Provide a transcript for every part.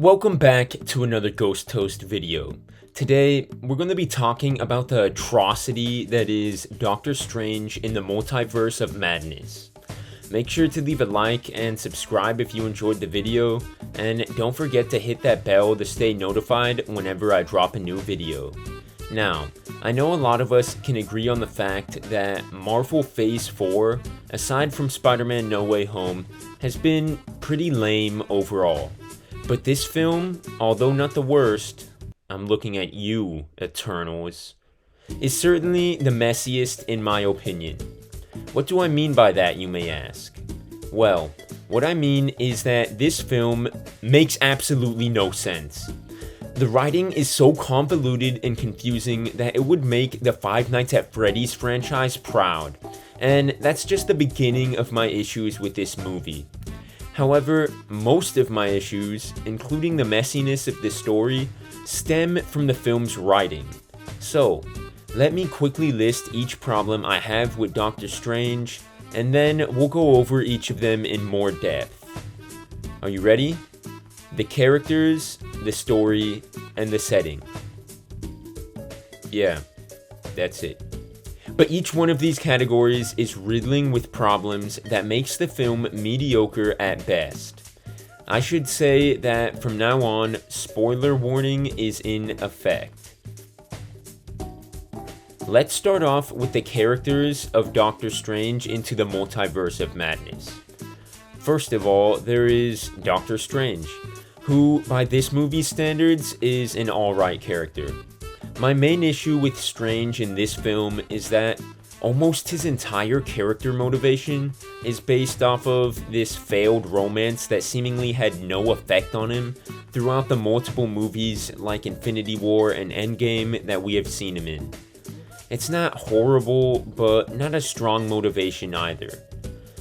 Welcome back to another Ghost Toast video. Today, we're going to be talking about the atrocity that is Doctor Strange in the Multiverse of Madness. Make sure to leave a like and subscribe if you enjoyed the video, and don't forget to hit that bell to stay notified whenever I drop a new video. Now, I know a lot of us can agree on the fact that Marvel Phase 4, aside from Spider-Man No Way Home, has been pretty lame overall. But this film, although not the worst, I'm looking at you, Eternals, is certainly the messiest in my opinion. What do I mean by that, you may ask? Well, what I mean is that this film makes absolutely no sense. The writing is so convoluted and confusing that it would make the Five Nights at Freddy's franchise proud, and that's just the beginning of my issues with this movie. However, most of my issues, including the messiness of the story, stem from the film's writing. So, let me quickly list each problem I have with Doctor Strange, and then we'll go over each of them in more depth. Are you ready? The characters, the story, and the setting. Yeah, that's it. But each one of these categories is riddling with problems that makes the film mediocre at best. I should say that from now on, spoiler warning is in effect. Let's start off with the characters of Doctor Strange into the Multiverse of Madness. First of all, there is Doctor Strange, who, by this movie's standards, is an alright character. My main issue with Strange in this film is that almost his entire character motivation is based off of this failed romance that seemingly had no effect on him throughout the multiple movies like Infinity War and Endgame that we have seen him in. It's not horrible, but not a strong motivation either.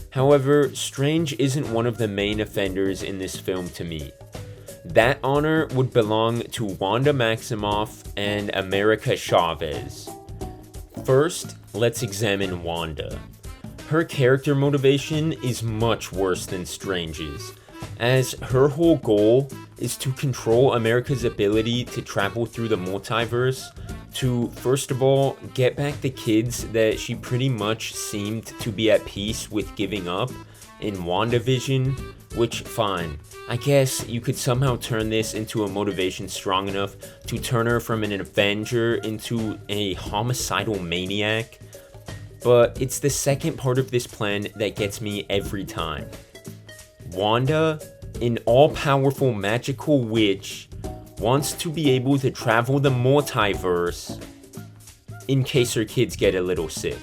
However, Strange isn't one of the main offenders in this film to me. That honor would belong to Wanda Maximoff and America Chavez. First, let's examine Wanda. Her character motivation is much worse than Strange's, as her whole goal is to control America's ability to travel through the multiverse to, first of all, get back the kids that she pretty much seemed to be at peace with giving up in WandaVision, which, fine. I guess you could somehow turn this into a motivation strong enough to turn her from an Avenger into a homicidal maniac, but it's the second part of this plan that gets me every time. Wanda, an all-powerful magical witch, wants to be able to travel the multiverse in case her kids get a little sick.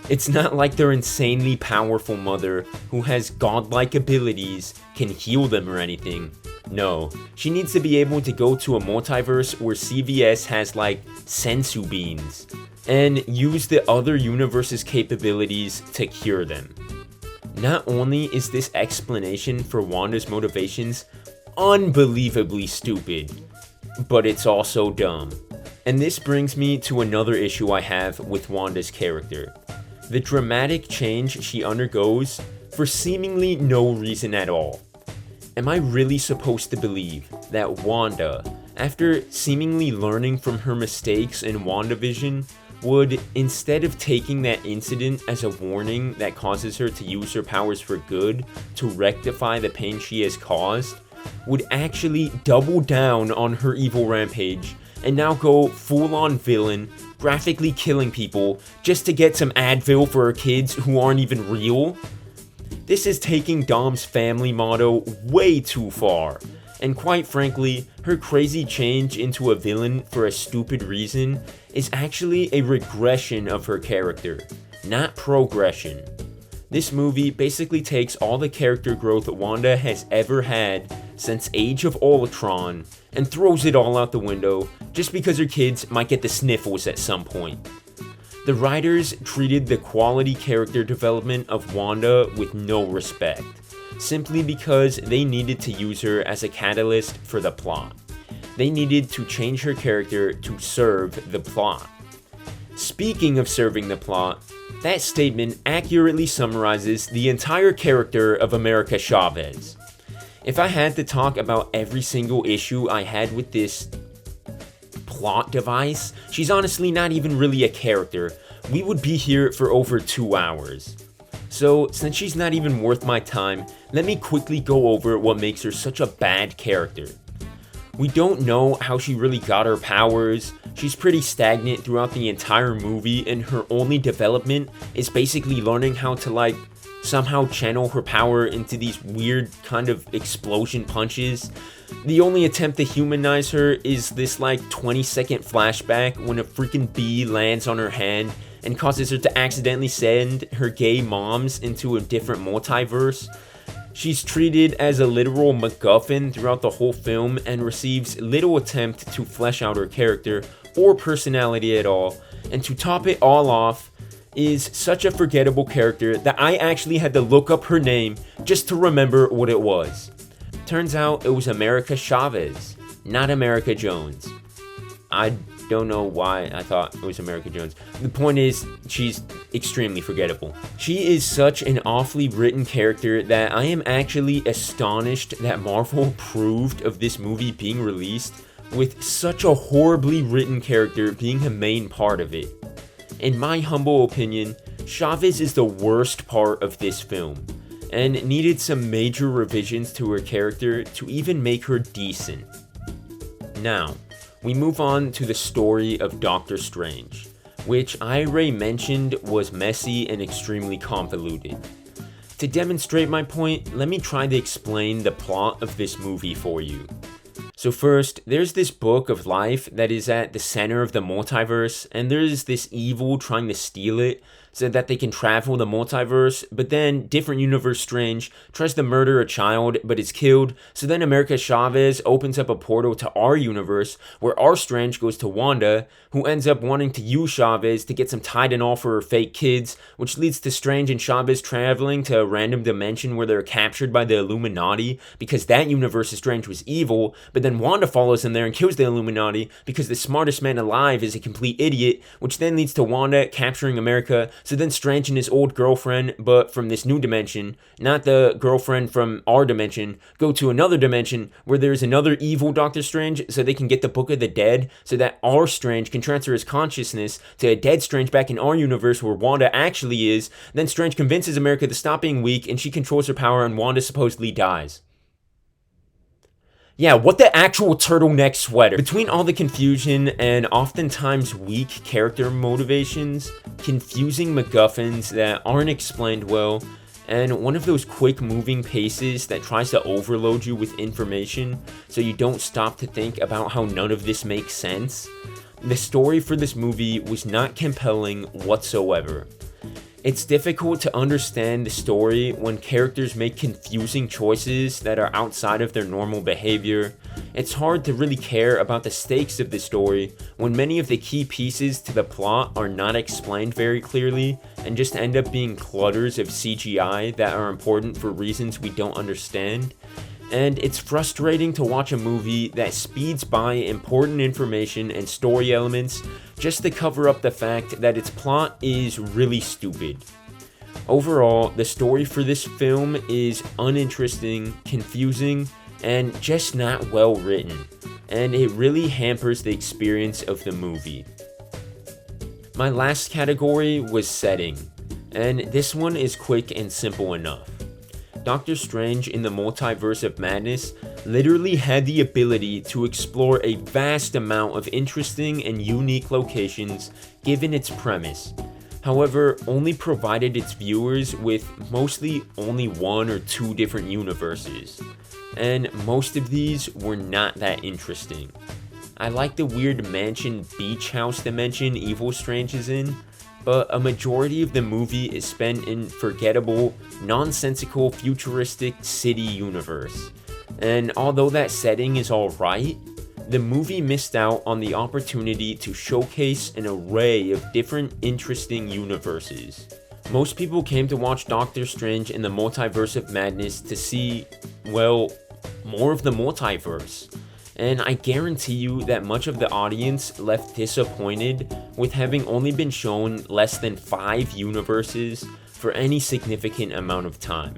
It's not like their insanely powerful mother, who has godlike abilities, can heal them or anything. No, she needs to be able to go to a multiverse where CVS has like sensu beans, and use the other universe's capabilities to cure them. Not only is this explanation for Wanda's motivations unbelievably stupid, but it's also dumb. And this brings me to another issue I have with Wanda's character. The dramatic change she undergoes for seemingly no reason at all. Am I really supposed to believe that Wanda, after seemingly learning from her mistakes in WandaVision, would, instead of taking that incident as a warning that causes her to use her powers for good to rectify the pain she has caused, would actually double down on her evil rampage and now go full-on villain, graphically killing people just to get some Advil for her kids who aren't even real? This is taking Dom's family motto way too far, and quite frankly, her crazy change into a villain for a stupid reason is actually a regression of her character, not progression. This movie basically takes all the character growth Wanda has ever had since Age of Ultron and throws it all out the window just because her kids might get the sniffles at some point. The writers treated the quality character development of Wanda with no respect, simply because they needed to use her as a catalyst for the plot. They needed to change her character to serve the plot. Speaking of serving the plot, that statement accurately summarizes the entire character of America Chavez. If I had to talk about every single issue I had with this plot device, she's honestly not even really a character. We would be here for over 2 hours. So, since she's not even worth my time, let me quickly go over what makes her such a bad character. We don't know how she really got her powers. She's pretty stagnant throughout the entire movie, and her only development is basically learning how to somehow channel her power into these weird kind of explosion punches. The only attempt to humanize her is this 20-second flashback when a freaking bee lands on her hand and causes her to accidentally send her gay moms into a different multiverse. She's treated as a literal MacGuffin throughout the whole film and receives little attempt to flesh out her character or personality at all. And to top it all off, is such a forgettable character that I actually had to look up her name just to remember what it was. Turns out it was America Chavez, not America Jones. I don't know why I thought it was America Jones. The point is, she's extremely forgettable. She is such an awfully written character that I am actually astonished that Marvel approved of this movie being released with such a horribly written character being a main part of it. In my humble opinion, Chavez is the worst part of this film, and needed some major revisions to her character to even make her decent. Now, we move on to the story of Doctor Strange, which I already mentioned was messy and extremely convoluted. To demonstrate my point, let me try to explain the plot of this movie for you. So first, there's this book of life that is at the center of the multiverse, and there's this evil trying to steal it so that they can travel the multiverse, but then different universe Strange tries to murder a child but is killed, so then America Chavez opens up a portal to our universe where our Strange goes to Wanda, who ends up wanting to use Chavez to get some Tylenol for her fake kids, which leads to Strange and Chavez traveling to a random dimension where they're captured by the Illuminati because that universe's Strange was evil, but then Wanda follows them there and kills the Illuminati because the smartest man alive is a complete idiot, which then leads to Wanda capturing America. So then Strange and his old girlfriend, but from this new dimension, not the girlfriend from our dimension, go to another dimension where there's another evil Doctor Strange so they can get the Book of the Dead so that our Strange can transfer his consciousness to a dead Strange back in our universe where Wanda actually is. Then Strange convinces America to stop being weak and she controls her power and Wanda supposedly dies. Yeah, what the actual turtleneck sweater? Between all the confusion and oftentimes weak character motivations, confusing MacGuffins that aren't explained well, and one of those quick moving paces that tries to overload you with information so you don't stop to think about how none of this makes sense, the story for this movie was not compelling whatsoever. It's difficult to understand the story when characters make confusing choices that are outside of their normal behavior. It's hard to really care about the stakes of the story when many of the key pieces to the plot are not explained very clearly and just end up being clutters of CGI that are important for reasons we don't understand. And it's frustrating to watch a movie that speeds by important information and story elements just to cover up the fact that its plot is really stupid. Overall, the story for this film is uninteresting, confusing, and just not well written, and it really hampers the experience of the movie. My last category was setting, and this one is quick and simple enough. Doctor Strange in the Multiverse of Madness literally had the ability to explore a vast amount of interesting and unique locations given its premise. However, only provided its viewers with mostly only 1 or 2 different universes. And most of these were not that interesting. I like the weird mansion beach house dimension Evil Strange is in, but a majority of the movie is spent in forgettable, nonsensical, futuristic city universe. And although that setting is alright, the movie missed out on the opportunity to showcase an array of different interesting universes. Most people came to watch Doctor Strange in the Multiverse of Madness to see, well, more of the multiverse. And I guarantee you that much of the audience left disappointed with having only been shown less than 5 universes for any significant amount of time.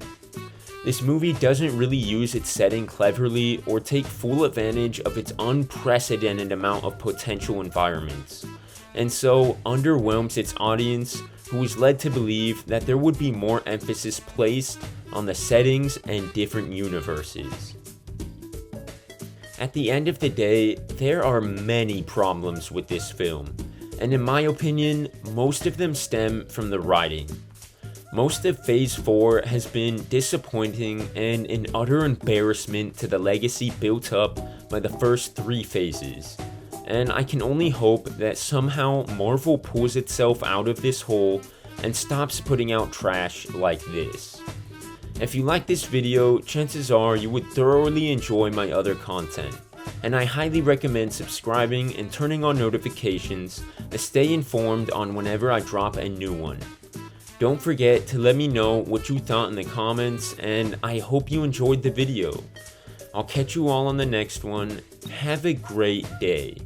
This movie doesn't really use its setting cleverly or take full advantage of its unprecedented amount of potential environments, and so underwhelms its audience, who was led to believe that there would be more emphasis placed on the settings and different universes. At the end of the day, there are many problems with this film, and in my opinion, most of them stem from the writing. Most of Phase 4 has been disappointing and an utter embarrassment to the legacy built up by the first 3 phases, and I can only hope that somehow Marvel pulls itself out of this hole and stops putting out trash like this. If you like this video, chances are you would thoroughly enjoy my other content, and I highly recommend subscribing and turning on notifications to stay informed on whenever I drop a new one. Don't forget to let me know what you thought in the comments, and I hope you enjoyed the video. I'll catch you all on the next one. Have a great day.